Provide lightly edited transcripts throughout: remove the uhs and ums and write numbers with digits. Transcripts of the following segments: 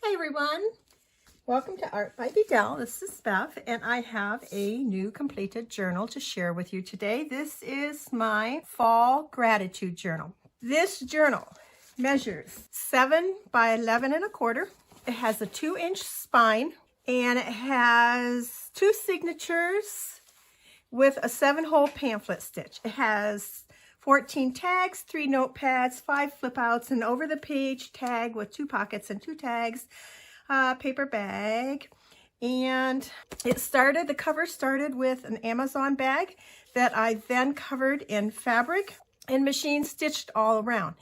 Hey everyone, welcome to Art by Bedell. This is Beth and I have a new completed journal to share with you today. This is my fall gratitude journal. This journal measures 7 by 11 1/4. It has a 2-inch spine and it has 2 signatures with a 7-hole pamphlet stitch. It has 14 tags, 3 notepads, 5 flip outs, and over the page tag with 2 pockets and 2 tags, paper bag. And the cover started with an Amazon bag that I then covered in fabric and machine stitched all around.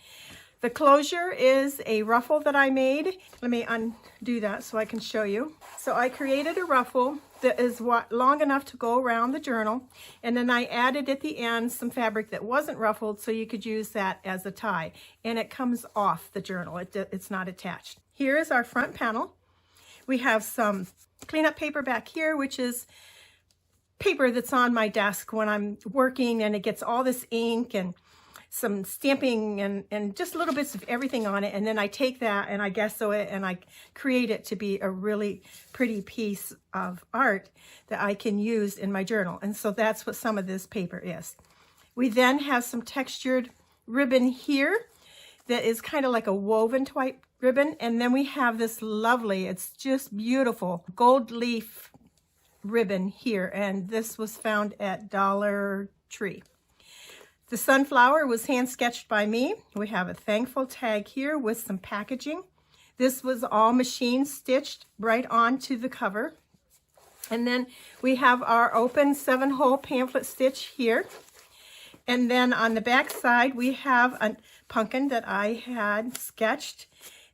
The closure is a ruffle that I made. Let me undo that so I can show you. So I created a ruffle that is long enough to go around the journal, and then I added at the end some fabric that wasn't ruffled so you could use that as a tie, and it comes off the journal. It's not attached. Here is our front panel. We have some cleanup paper back here, which is paper that's on my desk when I'm working, and it gets all this ink and some stamping and just little bits of everything on it, and then I take that and I gesso it and I create it to be a really pretty piece of art that I can use in my journal. And so that's what some of this paper is. We then have some textured ribbon here that is kind of like a woven type ribbon, and then we have this lovely, it's just beautiful gold leaf ribbon here, and this was found at Dollar Tree. The sunflower was hand sketched by me. We have a thankful tag here with some packaging. This was all machine stitched right onto the cover. And then we have our open 7-hole pamphlet stitch here. And then on the back side, we have a pumpkin that I had sketched.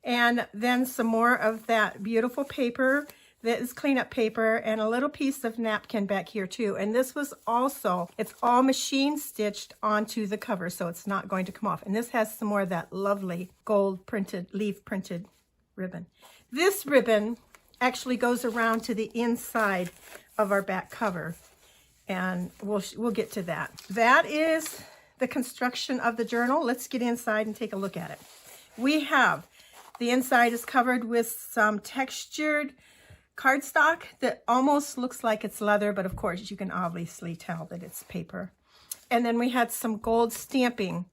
And then some more of that beautiful paper that is cleanup paper, and a little piece of napkin back here too. And this was also, it's all machine stitched onto the cover, so it's not going to come off. And this has some more of that lovely gold printed, leaf printed ribbon. This ribbon actually goes around to the inside of our back cover, and we'll get to that. That is the construction of the journal. Let's get inside and take a look at it. We have, the inside is covered with some textured cardstock that almost looks like it's leather, but of course you can obviously tell that it's paper. And then we had some gold stamping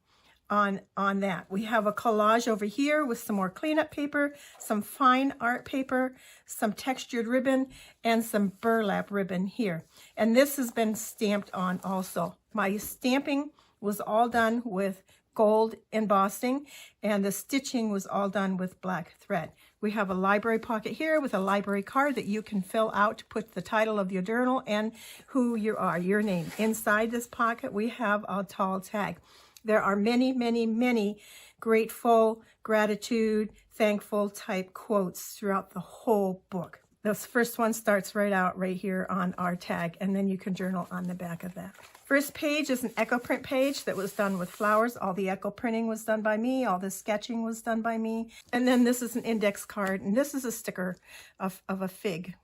on that. We have a collage over here with some more cleanup paper, some fine art paper, some textured ribbon, and some burlap ribbon here. And this has been stamped on also. My stamping was all done with gold embossing, and the stitching was all done with black thread. We have a library pocket here with a library card that you can fill out to put the title of your journal and who you are, your name. Inside this pocket, we have a tall tag. There are many, many, many grateful, gratitude, thankful type quotes throughout the whole book. This first one starts right out right here on our tag, and then you can journal on the back of that. First page is an echo print page that was done with flowers. All the echo printing was done by me. All the sketching was done by me. And then this is an index card, and this is a sticker of a fig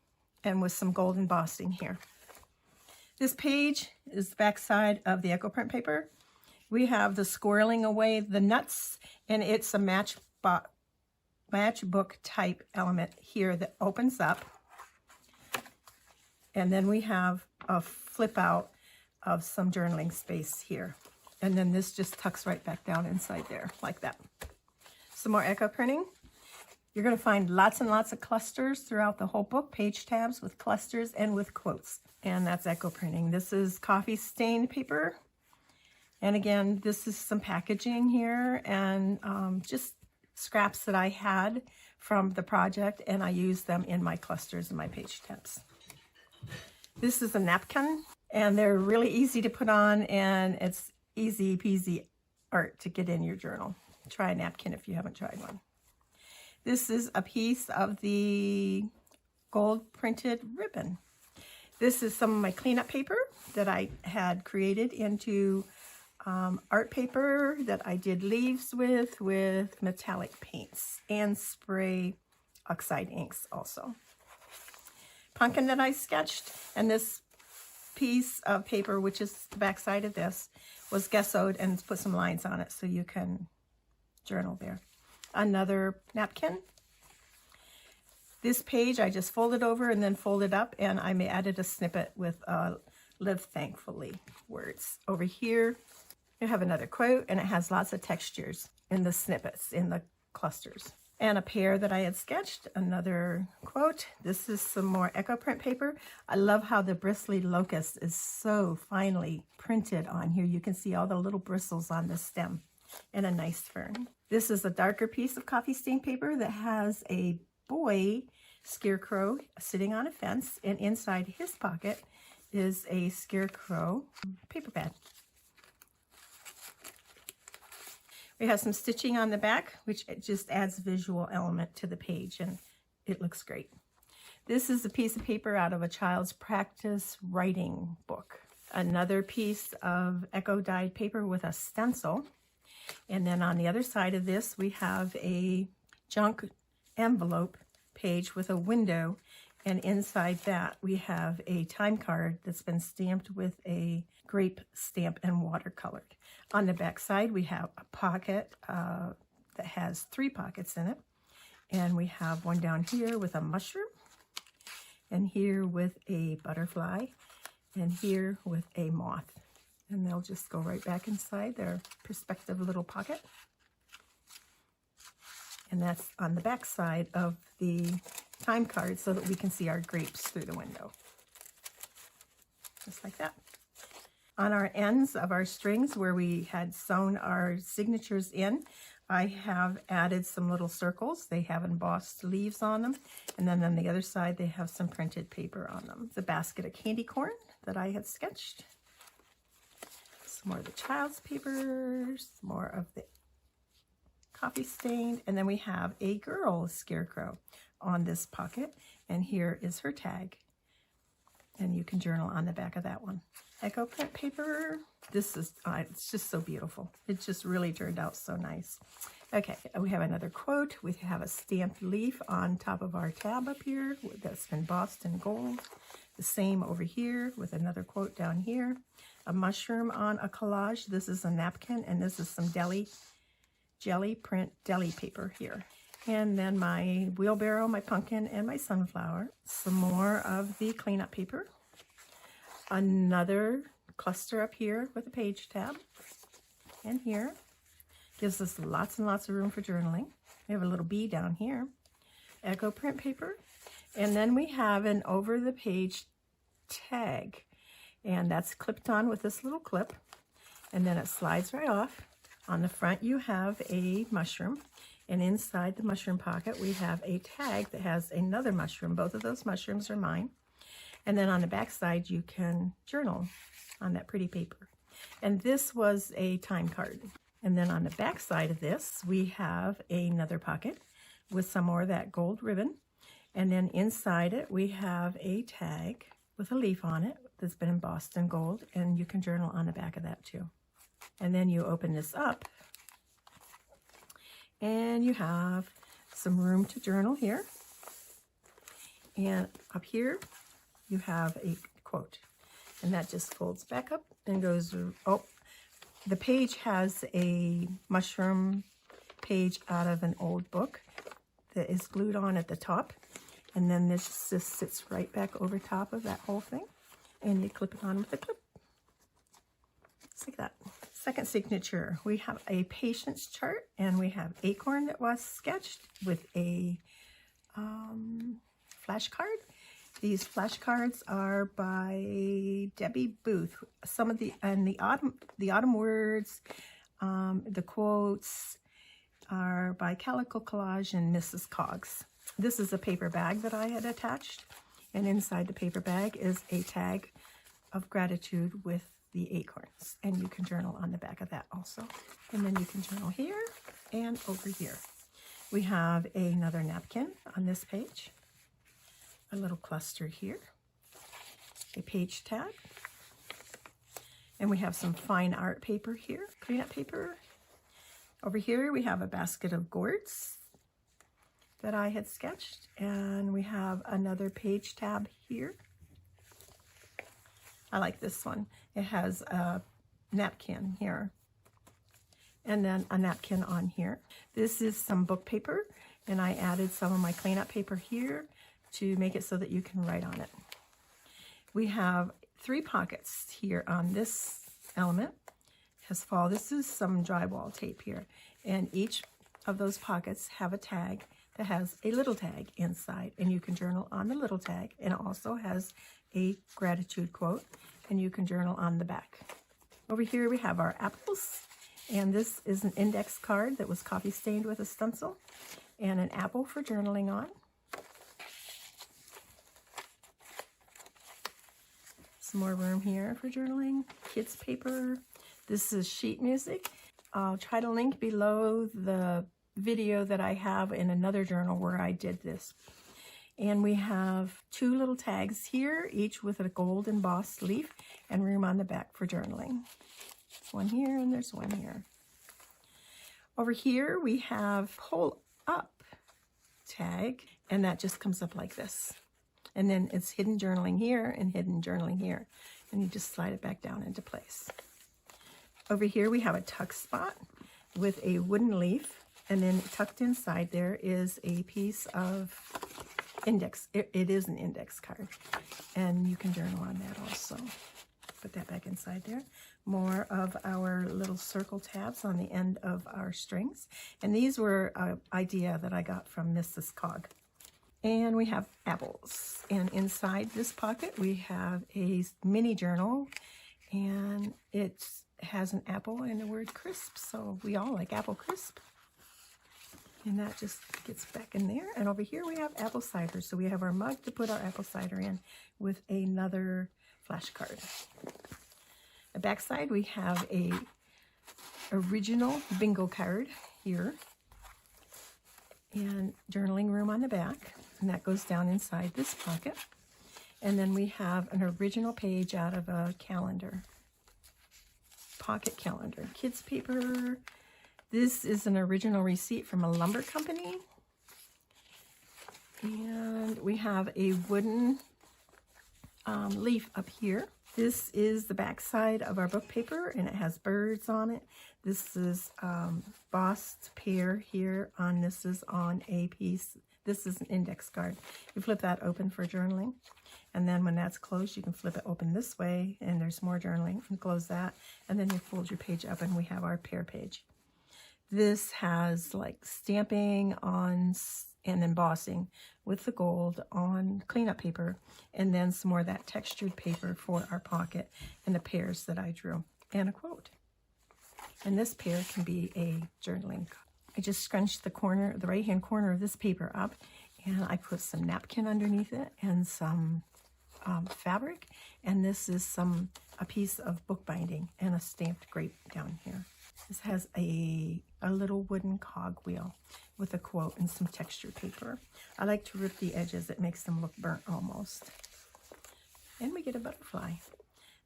and with some gold embossing here. This page is the back side of the echo print paper. We have the squirreling away the nuts, and it's a matchbook type element here that opens up. And then we have a flip out of some journaling space here. And then this just tucks right back down inside there like that. Some more echo printing. You're going to find lots and lots of clusters throughout the whole book, page tabs with clusters and with quotes. And that's echo printing. This is coffee stained paper. And again, this is some packaging here and just scraps that I had from the project, and I used them in my clusters and my page tabs. This is a napkin, and they're really easy to put on, and it's easy peasy art to get in your journal. Try a napkin if you haven't tried one. This is a piece of the gold printed ribbon. This is some of my cleanup paper that I had created into art paper that I did leaves with metallic paints and spray oxide inks also. Pumpkin that I sketched, and this piece of paper, which is the back side of this, was gessoed and put some lines on it so you can journal there. Another napkin. This page I just folded over and then folded up, and I added a snippet with live thankfully words. Over here, you have another quote, and it has lots of textures in the snippets, in the clusters. And a pair that I had sketched, another quote. This is some more echo print paper. I love how the bristly locust is so finely printed on here. You can see all the little bristles on the stem, and a nice fern. This is a darker piece of coffee stain paper that has a boy scarecrow sitting on a fence, and inside his pocket is a scarecrow paper pad. We have some stitching on the back, which just adds visual element to the page, and it looks great. This is a piece of paper out of a child's practice writing book. Another piece of echo dyed paper with a stencil. And then on the other side of this, we have a junk envelope page with a window, and inside that we have a time card that's been stamped with a grape stamp and watercolored. On the back side, we have a pocket that has 3 pockets in it, and we have one down here with a mushroom, and here with a butterfly, and here with a moth. And they'll just go right back inside their respective little pocket. And that's on the back side of the time card so that we can see our grapes through the window. Just like that. On our ends of our strings where we had sewn our signatures in, I have added some little circles. They have embossed leaves on them. And then on the other side, they have some printed paper on them. It's a basket of candy corn that I had sketched. Some more of the child's papers, more of the coffee stain, and then we have a girl scarecrow on this pocket, and here is her tag, and you can journal on the back of that one. Echo print paper. This is it's just so beautiful. It just really turned out so nice. Okay, we have another quote. We have a stamped leaf on top of our tab up here that's been embossed in gold. The same over here with another quote down here. A mushroom on a collage. This is a napkin, and this is some jelly print deli paper here. And then my wheelbarrow, my pumpkin, and my sunflower. Some more of the cleanup paper. Another cluster up here with a page tab. And here. Gives us lots and lots of room for journaling. We have a little bee down here. Echo print paper. And then we have an over the page tag. And that's clipped on with this little clip. And then it slides right off. On the front, you have a mushroom, and inside the mushroom pocket, we have a tag that has another mushroom. Both of those mushrooms are mine. And then on the back side, you can journal on that pretty paper. And this was a time card. And then on the back side of this, we have another pocket with some more of that gold ribbon. And then inside it, we have a tag with a leaf on it that's been embossed in gold, and you can journal on the back of that too. And then you open this up, and you have some room to journal here. And up here, you have a quote, and that just folds back up and goes, oh, the page has a mushroom page out of an old book that is glued on at the top. And then this just sits right back over top of that whole thing. And you clip it on with a clip. Just like that. Second signature, we have a patience chart, and we have acorn that was sketched with a flashcard. These flashcards are by Debbie Booth. Some of the autumn words, the quotes are by Calico, Collage, and Mrs. Cogs. This is a paper bag that I had attached, and inside the paper bag is a tag of gratitude with the acorns, and you can journal on the back of that also. And then you can journal here and over here. We have another napkin on this page, a little cluster here, a page tag, and we have some fine art paper here, cleanup paper. Over here we have a basket of gourds that I had sketched, and we have another page tab here. I like this one. It has a napkin here, and then a napkin on here. This is some book paper, And I added some of my cleanup paper here to make it so that you can write on it. We have 3 pockets here on this element. Has fall. This is some drywall tape here. And each of those pockets have a tag that has a little tag inside. And you can journal on the little tag. And it also has a gratitude quote. And you can journal on the back. Over here we have our apples. And this is an index card that was coffee stained with a stencil. And an apple for journaling on. Some more room here for journaling. Kids paper. This is sheet music. I'll try to link below the video that I have in another journal where I did this. And we have 2 little tags here, each with a gold embossed leaf and room on the back for journaling. There's one here and there's one here. Over here we have pull up tag, and that just comes up like this. And then it's hidden journaling here and hidden journaling here. And you just slide it back down into place. Over here we have a tuck spot with a wooden leaf, and then tucked inside there is a piece of index. It is an index card, and you can journal on that also. Put that back inside there. More of our little circle tabs on the end of our strings, and these were an idea that I got from Mrs. Cog. And we have apples, and inside this pocket we have a mini journal, and it has an apple and the word crisp, so we all like apple crisp. And that just gets back in there. And over here we have apple cider, so we have our mug to put our apple cider in with another flashcard. The back side we have a original bingo card here, and journaling room on the back, and that goes down inside this pocket. And then we have an original page out of a calendar, pocket calendar. Kids paper. This is an original receipt from a lumber company. And we have a wooden leaf up here. This is the back side of our book paper, and it has birds on it. This is embossed pear here on, this is on a piece. This is an index card. You flip that open for journaling. And then when that's closed, you can flip it open this way, and there's more journaling. And close that, and then you fold your page up, and we have our pear page. This has like stamping on and embossing with the gold on cleanup paper, and then some more of that textured paper for our pocket and the pears that I drew, and a quote. And this pear can be a journaling. I just scrunched the corner, the right-hand corner of this paper up, and I put some napkin underneath it and some fabric, and this is a piece of bookbinding and a stamped grape down here. This has a little wooden cog wheel with a quote and some textured paper. I like to rip the edges. It makes them look burnt almost. And we get a butterfly.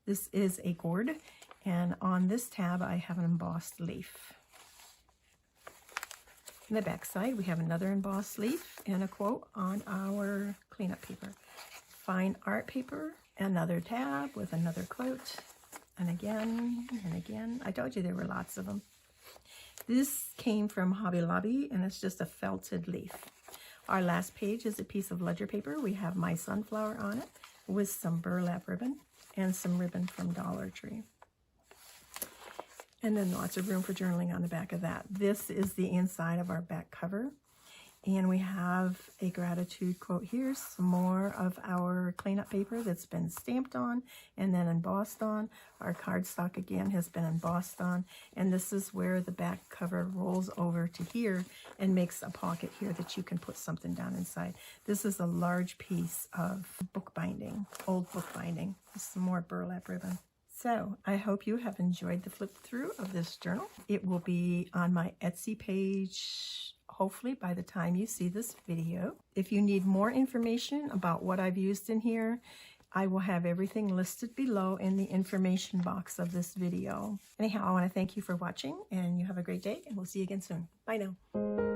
This is a gourd, and on this tab I have an embossed leaf. On the back side we have another embossed leaf and a quote on our cleanup paper. Fine art paper, another tab with another quote. And again, and again. I told you there were lots of them. This came from Hobby Lobby, and it's just a felted leaf. Our last page is a piece of ledger paper. We have my sunflower on it with some burlap ribbon and some ribbon from Dollar Tree. And then lots of room for journaling on the back of that. This is the inside of our back cover. And we have a gratitude quote here, some more of our cleanup paper that's been stamped on and then embossed on. Our cardstock again has been embossed on, and this is where the back cover rolls over to here and makes a pocket here that you can put something down inside. This is a large piece of bookbinding, old bookbinding, some more burlap ribbon. So I hope you have enjoyed the flip through of this journal. It will be on my Etsy page hopefully by the time you see this video. If you need more information about what I've used in here, I will have everything listed below in the information box of this video. Anyhow, I want to thank you for watching, and you have a great day, and we'll see you again soon. Bye now.